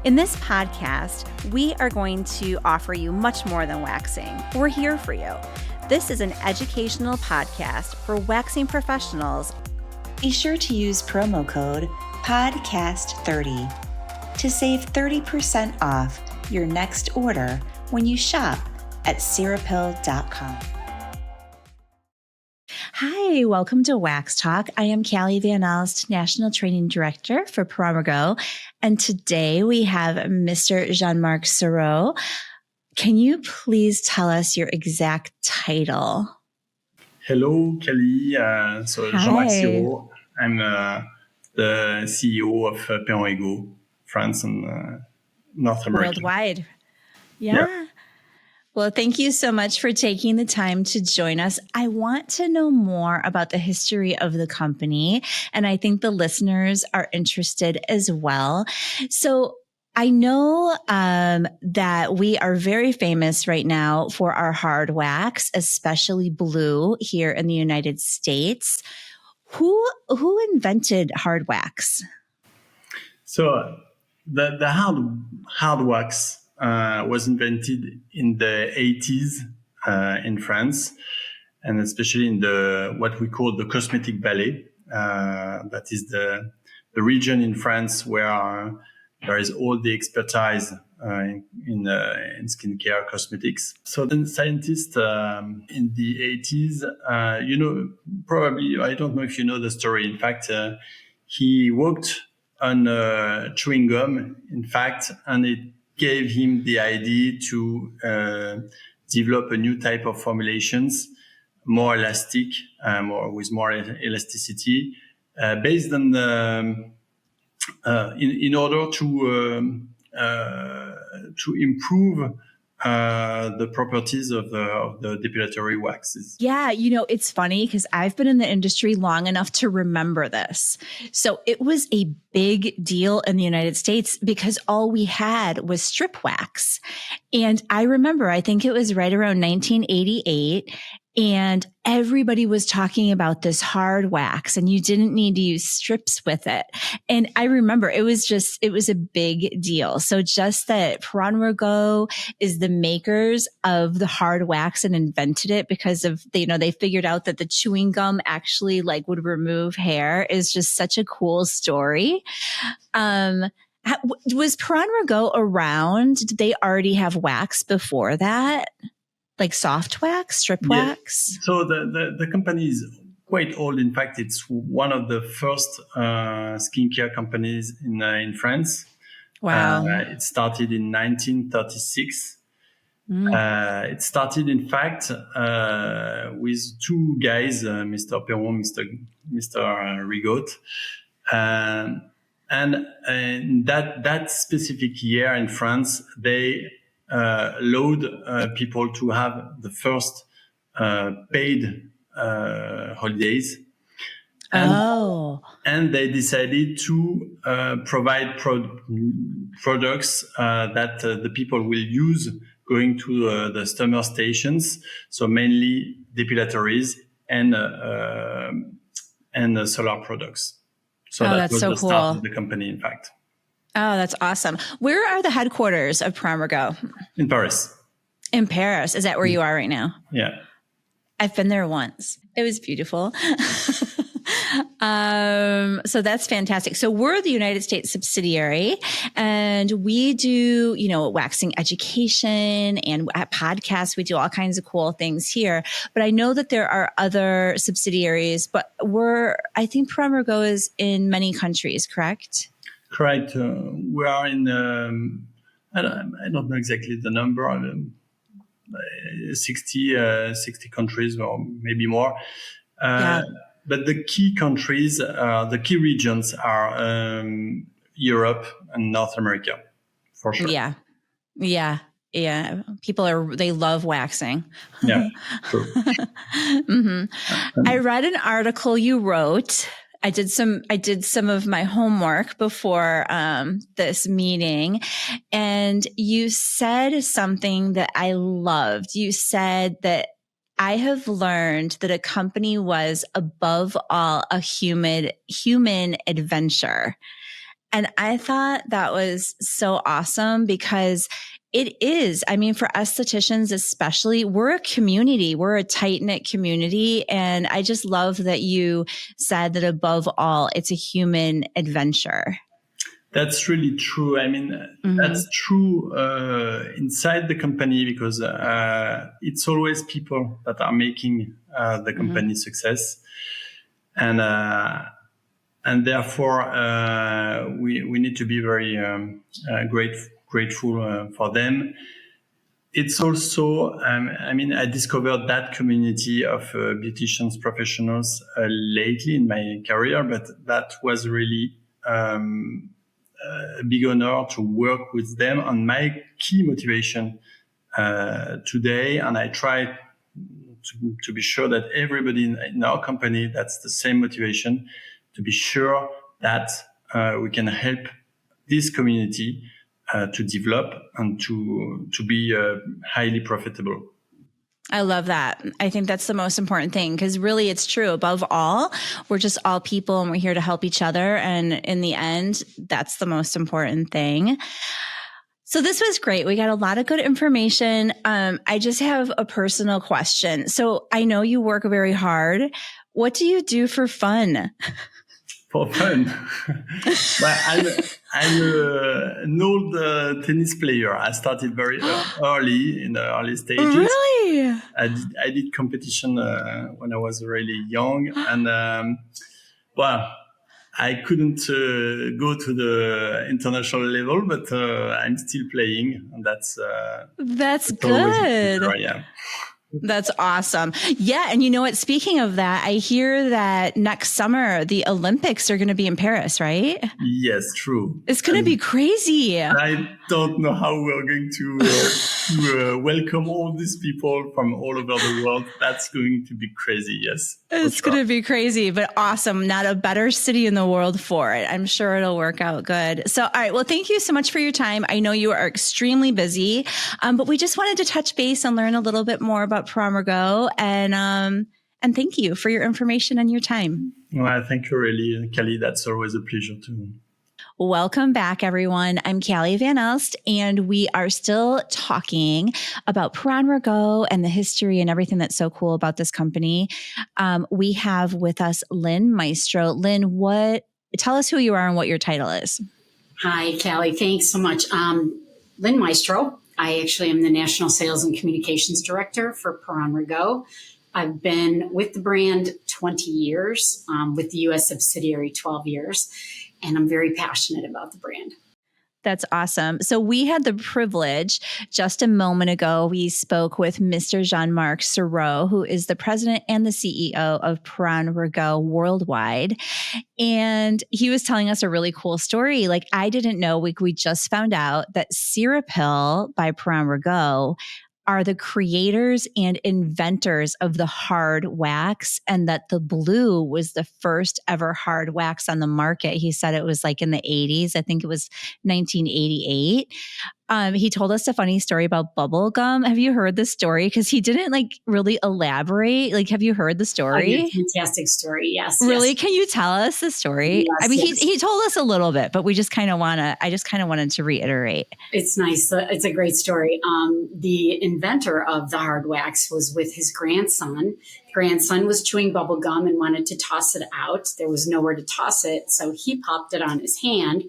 In this podcast, we are going to offer you much more than waxing. We're here for you. This is an educational podcast for waxing professionals. Be sure to use promo code PODCAST30 to save 30% off your next order when you shop at Cirepil.com. Hi, welcome to Wax Talk. I am Callie Van Alst, National Training Director for Perron Rigot, and today we have Mr. Jean-Marc Sirop. Can you please tell us your exact title? Hello, Callie. So Jean-Marc Sirop. I'm the CEO of Perron Rigot, France and North America. Worldwide. Yeah. Well, thank you so much for taking the time to join us. I want to know more about the history of the company, and I think the listeners are interested as well. So I know that we are very famous right now for our hard wax, especially blue here in the United States. Who invented hard wax? So the hard wax was invented in the 80s in France, and especially in what we call the Cosmetic Valley. That is the region in France where there is all the expertise in skincare cosmetics. So the scientist in the 80s, probably, I don't know if you know the story. In fact, he worked on chewing gum, in fact, and it gave him the idea to develop a new type of formulations, more elastic, with more elasticity, based on in order to improve the properties of the depilatory waxes. Yeah, it's funny because I've been in the industry long enough to remember this. So it was a big deal in the United States because all we had was strip wax. And I remember, I think it was right around 1988. And everybody was talking about this hard wax and you didn't need to use strips with it. And I remember it was a big deal. So just that Perron Rigot is the makers of the hard wax and invented it because of, they figured out that the chewing gum actually would remove hair is just such a cool story. Was Perron Rigot around? Did they already have wax before that? Like soft wax, strip wax? So the company is quite old. In fact, it's one of the first skincare companies in France. Wow. It started in 1936. It started, in fact, with two guys, Mr. Perron, Mr. Rigot. And in that specific year in France, they allowed people to have the first paid holidays. And they decided to provide products that the people will use going to the summer stations. So mainly depilatories and solar products. So that was the start of the company, in fact. Oh, that's awesome. Where are the headquarters of Perron Rigot? In Paris. In Paris. Is that where you are right now? Yeah. I've been there once. It was beautiful. So that's fantastic. So we're the United States subsidiary and we do, waxing education and at podcasts. We do all kinds of cool things here, but I know that there are other subsidiaries, but I think Perron Rigot is in many countries, correct? Correct. We are in, I don't know exactly the number, 60 countries or maybe more. But the key countries, the key regions are Europe and North America, for sure. Yeah. People they love waxing. Yeah, true. I read an article you wrote. I did some of my homework before this meeting, and you said something that I loved. You said that I have learned that a company was above all a human adventure. And I thought that was so awesome because it is. I mean, for estheticians, especially, we're a community. We're a tight-knit community. And I just love that you said that above all, it's a human adventure. That's really true. I mean, that's true inside the company because it's always people that are making the company success. And therefore, we need to be very grateful for them. It's also, I discovered that community of beauticians professionals lately in my career, but that was really a big honor to work with them on my key motivation today. And I try to be sure that everybody in our company, that's the same motivation, to be sure that we can help this community to develop and to be highly profitable. I love that. I think that's the most important thing because really it's true. Above all, we're just all people and we're here to help each other. And in the end, that's the most important thing. So this was great. We got a lot of good information. I just have a personal question. So I know you work very hard. What do you do for fun? For fun? Well, I'm an old tennis player. I started very early in the early stages. Really? I did competition when I was really young. And, I couldn't go to the international level, but I'm still playing. And that's good. Yeah. That's awesome. Yeah. And you know what? Speaking of that, I hear that next summer, the Olympics are going to be in Paris, right? Yes, true. It's going to be crazy. I don't know how we're going to welcome all these people from all over the world. That's going to be crazy. Yes. It's going to be crazy, but awesome. Not a better city in the world for it. I'm sure it'll work out good. So, all right. Well, thank you so much for your time. I know you are extremely busy, but we just wanted to touch base and learn a little bit more about Perron Rigot, and thank you for your information and your time. Well, thank you, really, Callie. That's always a pleasure too. Welcome back, everyone. I'm Callie Van Elst, and we are still talking about Perron Rigot and the history and everything that's so cool about this company. We have with us Lynn Meastro. Lynn, tell us who you are and what your title is. Hi, Callie. Thanks so much. Lynn Meastro. I actually am the National Sales and Communications Director for Perron Rigot. I've been with the brand 20 years, with the U.S. subsidiary 12 years, and I'm very passionate about the brand. That's awesome. So we had the privilege just a moment ago. We spoke with Mr. Jean-Marc Sirop, who is the president and the CEO of Perron Rigot worldwide. And he was telling us a really cool story. Like, I didn't know, we just found out that Cirepil by Perron Rigot are the creators and inventors of the hard wax, and that the blue was the first ever hard wax on the market. He said it was like in the 80s. I think it was 1988. He told us a funny story about bubble gum. Have you heard this story? Because he didn't really elaborate. Have you heard the story? Fantastic story. Yes. Really? Yes. Can you tell us the story? Yes, I mean, yes. he told us a little bit, but I just kind of wanted to reiterate. It's nice. It's a great story. The inventor of the hard wax was with his grandson. Grandson was chewing bubble gum and wanted to toss it out. There was nowhere to toss it, so he popped it on his hand.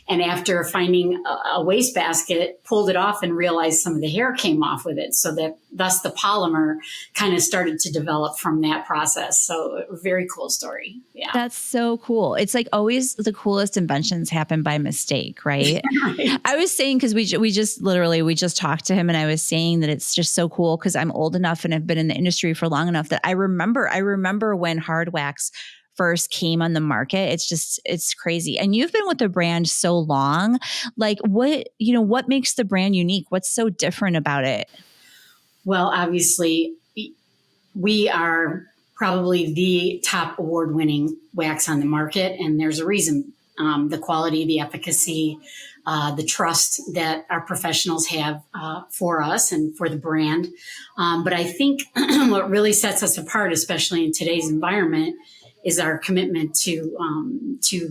And after finding a wastebasket, pulled it off and realized some of the hair came off with it. So that thus the polymer kind of started to develop from that process. So a very cool story. Yeah. That's so cool. It's like always the coolest inventions happen by mistake, right? Right. I was saying, because we just talked to him, and I was saying that it's just so cool because I'm old enough and have been in the industry for long enough that I remember when hard wax first came on the market. It's crazy. And you've been with the brand so long. Like, what makes the brand unique? What's so different about it? Well, obviously, we are probably the top award-winning wax on the market, and there's a reason. The quality, the efficacy, the trust that our professionals have for us and for the brand. But I think what really sets us apart, especially in today's environment, is our commitment to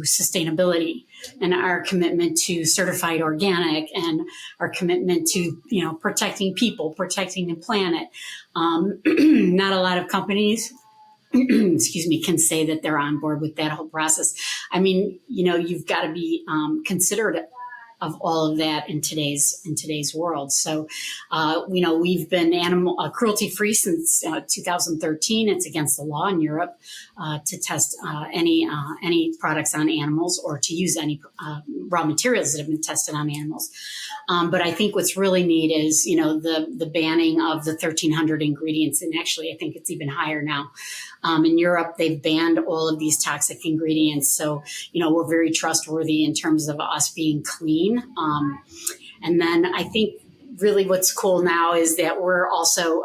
sustainability and our commitment to certified organic and our commitment to, protecting people, protecting the planet. Not a lot of companies excuse me, can say that they're on board with that whole process. I mean, you've got to be considerate of all of that in today's world. So, we've been animal cruelty free since 2013. It's against the law in Europe to test any products on animals or to use any raw materials that have been tested on animals. But I think what's really neat is, the banning of the 1,300 ingredients, and actually I think it's even higher now. In Europe, they've banned all of these toxic ingredients. So, we're very trustworthy in terms of us being clean. And then I think really what's cool now is that we're also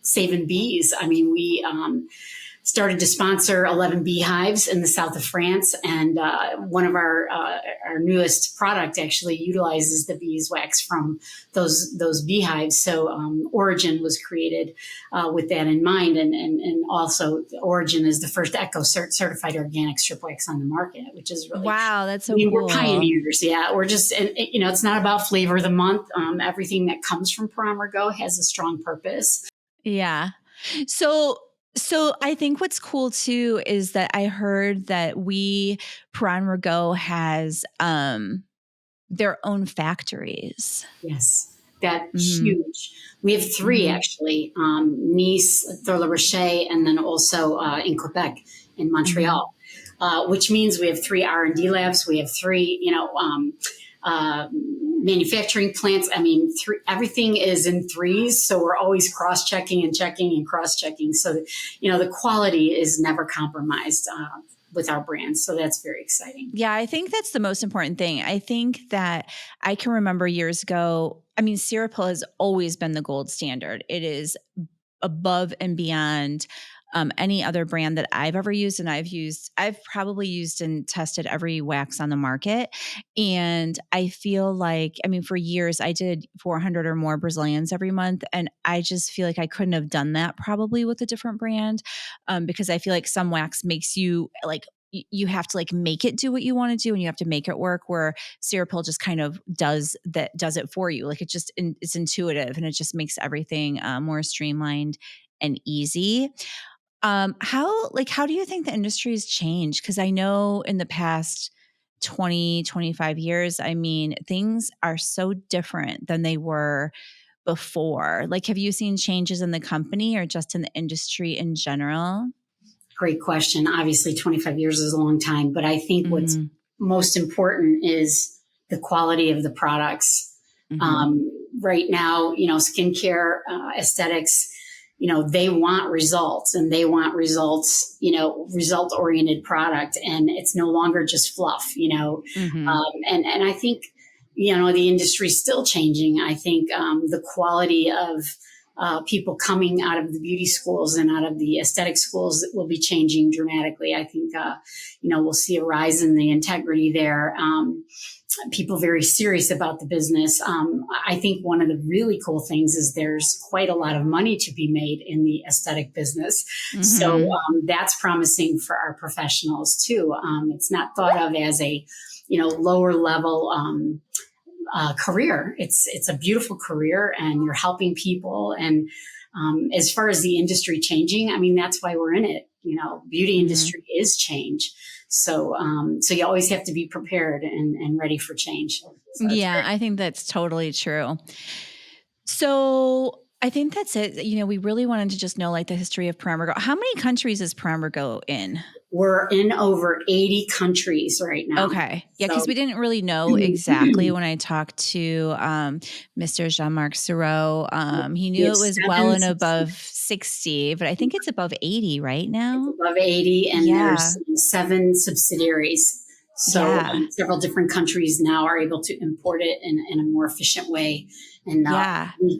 saving bees. I mean, we started to sponsor 11 beehives in the south of France. And one of our newest product actually utilizes the beeswax from those beehives. So Origin was created with that in mind. And also Origin is the first certified organic strip wax on the market, which is really, wow, that's so cool. We're pioneers. Yeah. We're just, and, it's not about flavor of the month. Everything that comes from Perron Rigot has a strong purpose. Yeah. So I think what's cool too is that I heard that Perron Rigot has their own factories. Yes, that's huge. We have three actually: Nice, Le Rocher, and then also in Quebec, in Montreal. Which means we have 3 R&D labs. We have 3, manufacturing plants. I mean, everything is in 3s. So we're always cross-checking and checking and cross-checking. So, the quality is never compromised with our brands. So that's very exciting. Yeah, I think that's the most important thing. I think that I can remember years ago, I mean, Cirepil has always been the gold standard. It is above and beyond any other brand that I've ever used. And I've probably used and tested every wax on the market. And I feel like, I mean, for years I did 400 or more Brazilians every month. And I just feel like I couldn't have done that probably with a different brand because I feel like some wax makes you like, you have to like make it do what you want to do and you have to make it work, where Cirepil just kind of does it for you. Like it's intuitive and it just makes everything more streamlined and easy. How do you think the industry has changed? Because I know in the past 20, 25 years, I mean, things are so different than they were before. Like, have you seen changes in the company or just in the industry in general? Great question. Obviously, 25 years is a long time, but I think what's most important is the quality of the products. Right now, skincare, aesthetics, they want results and they want results, result-oriented product. And it's no longer just fluff, and I think, the industry is still changing. I think the quality of people coming out of the beauty schools and out of the aesthetic schools will be changing dramatically. I think, we'll see a rise in the integrity there. People very serious about the business. I think one of the really cool things is there's quite a lot of money to be made in the aesthetic business. So that's promising for our professionals too. It's not thought of as a, lower level career. It's a beautiful career and you're helping people. And as far as the industry changing, I mean, that's why we're in it. Beauty industry is change. So you always have to be prepared and ready for change. So yeah, I think that's totally true. So I think that's it. We really wanted to just know like the history of Perron Rigot. How many countries is Perron Rigot in? We're in over 80 countries right now. Okay. Yeah, because we didn't really know exactly when I talked to Mr. Jean-Marc Sirop. He knew it was well and above 60, but I think it's above 80 right now. It's above 80, and there's 7 subsidiaries. So several different countries now are able to import it in a more efficient way. And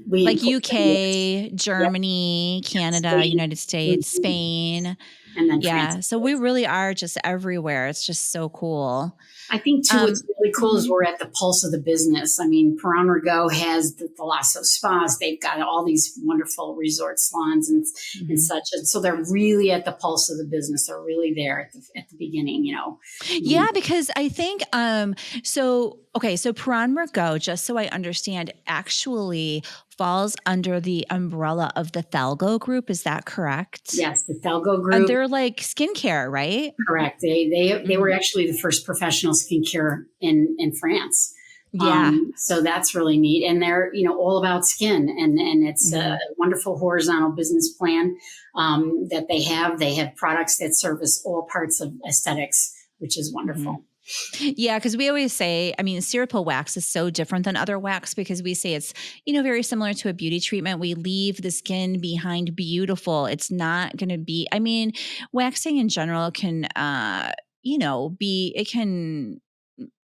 we like UK, Germany, Canada, Spain, United States, Spain. And then France. So we really are just everywhere. It's just so cool. I think too, what's really cool is we're at the pulse of the business. I mean, Perron Rigot has the Lasso spas. They've got all these wonderful resort salons and such. And so they're really at the pulse of the business. They're really there at the beginning, you know? Yeah, because I think, so Perron Rigot, just so I understand, actually falls under the umbrella of the Thalgo group. Is that correct? Yes, the Thalgo group. And they're like skincare, right? Correct. They were actually the first professional skincare in France. Yeah. So that's really neat. And they're, you know, all about skin, and it's a wonderful horizontal business plan that they have. They have products that service all parts of aesthetics, which is wonderful. Yeah, because we always say, I mean, Cirepil wax is so different than other wax because we say it's, you know, very similar to a beauty treatment. We leave the skin behind beautiful. It's not going to be, I mean, waxing in general can, you know, it can,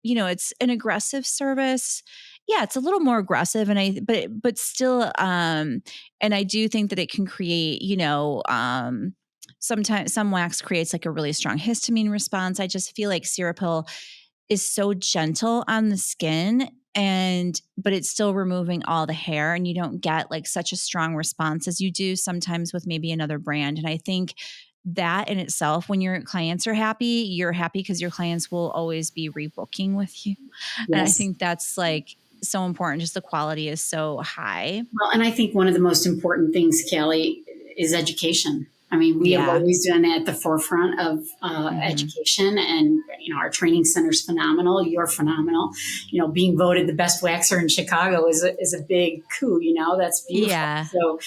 you know, it's an aggressive service. Yeah, it's a little more aggressive, but still, and I do think that it can create, you know, sometimes some wax creates like a really strong histamine response. I just feel like Cirepil is so gentle on the skin, but it's still removing all the hair, and you don't get like such a strong response as you do sometimes with maybe another brand. And I think that in itself, when your clients are happy, you're happy because your clients will always be rebooking with you. Yes. And I think that's like so important. Just the quality is so high. Well, and I think one of the most important things, Kelly, is education. I mean, we have always been at the forefront of education, and, you know, our training center is phenomenal. You're phenomenal. You know, being voted the best waxer in Chicago is a big coup, you know, that's beautiful. Yeah. So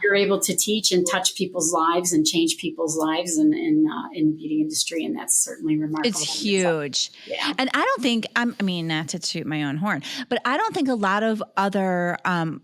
you're able to teach and touch people's lives and change people's lives in the beauty industry. And that's certainly remarkable. It's huge. Yeah. And I don't think, I mean, not to toot my own horn, but I don't think a lot of other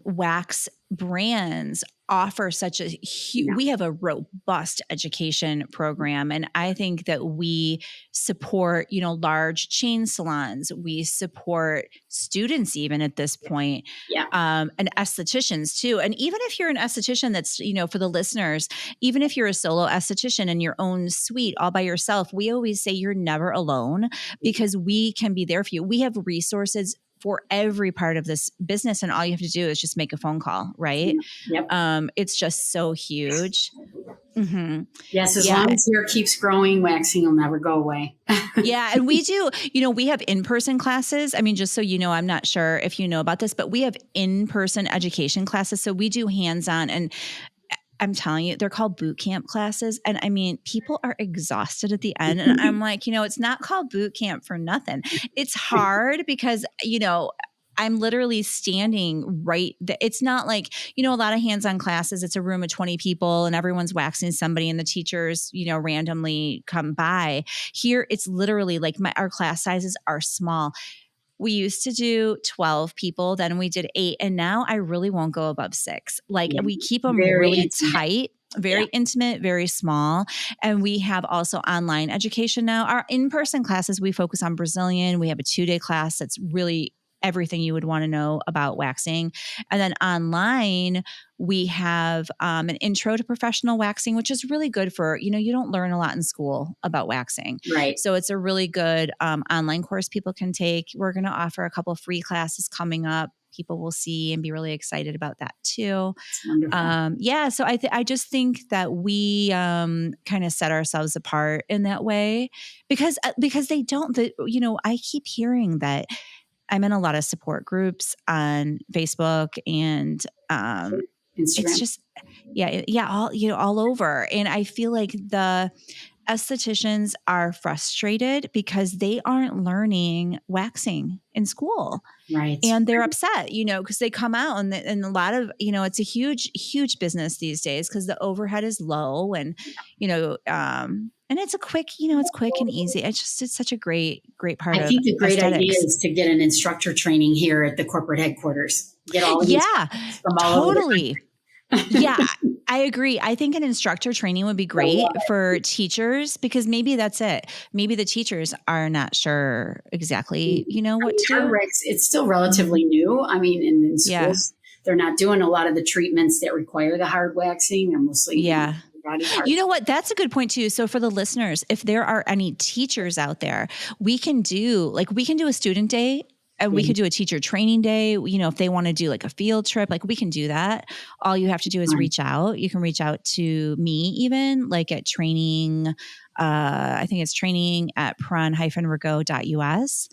wax brands offer such a huge, we have a robust education program. And I think that we support, you know, large chain salons. We support students even at this point, and estheticians too. And even if you're an esthetician that's, you know, for the listeners, even if you're a solo esthetician in your own suite all by yourself, we always say you're never alone because we can be there for you. We have resources for every part of this business. And all you have to do is just make a phone call, right? Yep. It's just so huge. Mm-hmm. Yes. As long as hair keeps growing, waxing will never go away. Yeah. And we do, you know, we have in-person classes. I mean, just so you know, I'm not sure if you know about this, but we have in-person education classes. So we do hands-on, and I'm telling you, they're called boot camp classes. And I mean, people are exhausted at the end. And I'm like, you know, it's not called boot camp for nothing. It's hard because, you know, I'm literally standing it's not like, you know, a lot of hands-on classes, it's a room of 20 people and everyone's waxing somebody and the teachers, you know, randomly come by. Here, it's literally like our class sizes are small. We used to do 12 people, then we did 8, and now I really won't go above 6. Like we keep them really intimate. Tight, very intimate, very small. And we have also online education now. Our in-person classes, we focus on Brazilian. We have a 2-day class that's really everything you would want to know about waxing. And then online, we have an intro to professional waxing, which is really good for, you know, you don't learn a lot in school about waxing. Right. So it's a really good online course people can take. We're going to offer a couple of free classes coming up. People will see and be really excited about that too. So I just think that we kind of set ourselves apart in that way because they don't, you know, I keep hearing that. I'm in a lot of support groups on Facebook and Instagram. It's just, all over. And I feel like the estheticians are frustrated because they aren't learning waxing in school. Right. And they're upset, you know, because they come out and a lot of, you know, it's a huge, huge business these days because the overhead is low and, you know, and it's quick and easy. It's such a great part of I think the great aesthetics. idea is to get an instructor training here at the corporate headquarters. Get all of these from all totally. Yeah, I agree. I think an instructor training would be great for teachers because maybe that's it. Maybe the teachers are not sure exactly, you know, what to do. It's still relatively new. I mean, in schools, they're not doing a lot of the treatments that require the hard waxing. They're mostly body parts. You know what? That's a good point too. So for the listeners, if there are any teachers out there, we can do a student day. And we could do a teacher training day, if they want to do like a field trip, like we can do that. All you have to do is reach out. You can reach out to me even like at training. I think it's training at perron-rigot.us.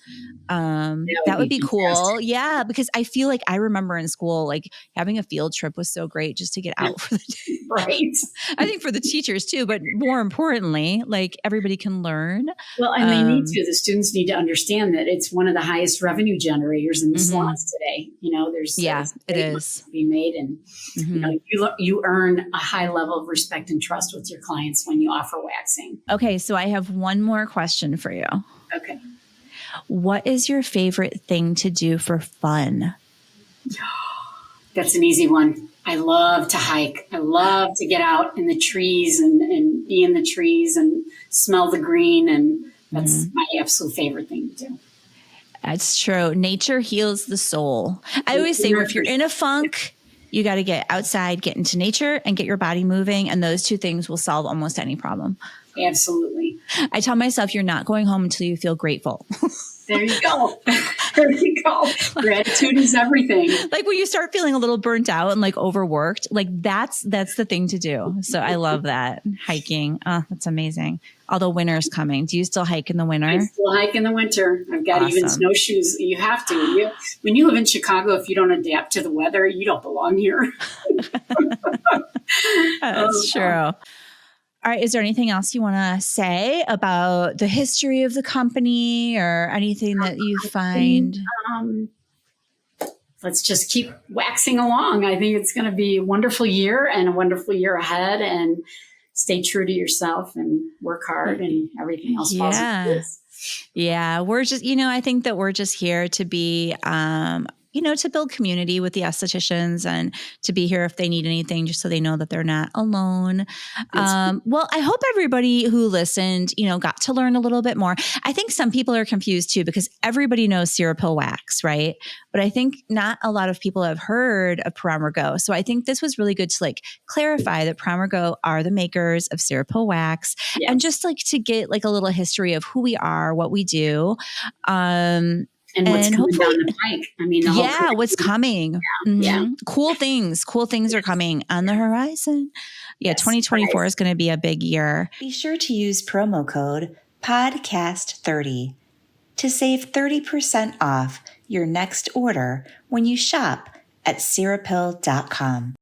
That would be cool. Yeah. Because I feel like I remember in school, like having a field trip was so great just to get out for the day. Right. I think for the teachers too, but more importantly, like everybody can learn. Well, and they need to. The students need to understand that it's one of the highest revenue generators in the salons today. There's it is to be made, and you earn a high level of respect and trust with your clients when you offer waxing. Okay, so I have one more question for you. Okay, what is your favorite thing to do for fun? That's an easy one. I love to hike. I love to get out in the trees and be in the trees and smell the green. And that's my absolute favorite thing to do. That's true. Nature heals the soul. I always say if you're in a funk, you got to get outside, get into nature and get your body moving. And those two things will solve almost any problem. Absolutely. I tell myself you're not going home until you feel grateful. There you go. There you go. Gratitude is everything. Like when you start feeling a little burnt out and like overworked, like that's the thing to do. So I love that. Hiking. Oh, that's amazing. Although winter's coming. Do you still hike in the winter? I still hike in the winter. I've got even snowshoes. You have to. When you live in Chicago, if you don't adapt to the weather, you don't belong here. That's true. All right. Is there anything else you want to say about the history of the company or anything that you find? Let's just keep waxing along. I think it's going to be a wonderful year and a wonderful year ahead, and stay true to yourself and work hard and everything else falls into place. Yeah. We're just, I think that we're just here to be, to build community with the estheticians and to be here if they need anything, just so they know that they're not alone. Well, I hope everybody who listened, got to learn a little bit more. I think some people are confused too, because everybody knows Cirepil wax, right? But I think not a lot of people have heard of Perron Rigot. So I think this was really good to clarify that Perron Rigot are the makers of Cirepil wax, and just to get a little history of who we are, what we do. And what's coming down the pike. I mean, what's coming. Cool things are coming on the horizon. Yeah, 2024 is going to be a big year. Be sure to use promo code PODCAST30 to save 30% off your next order when you shop at Cirepil.com.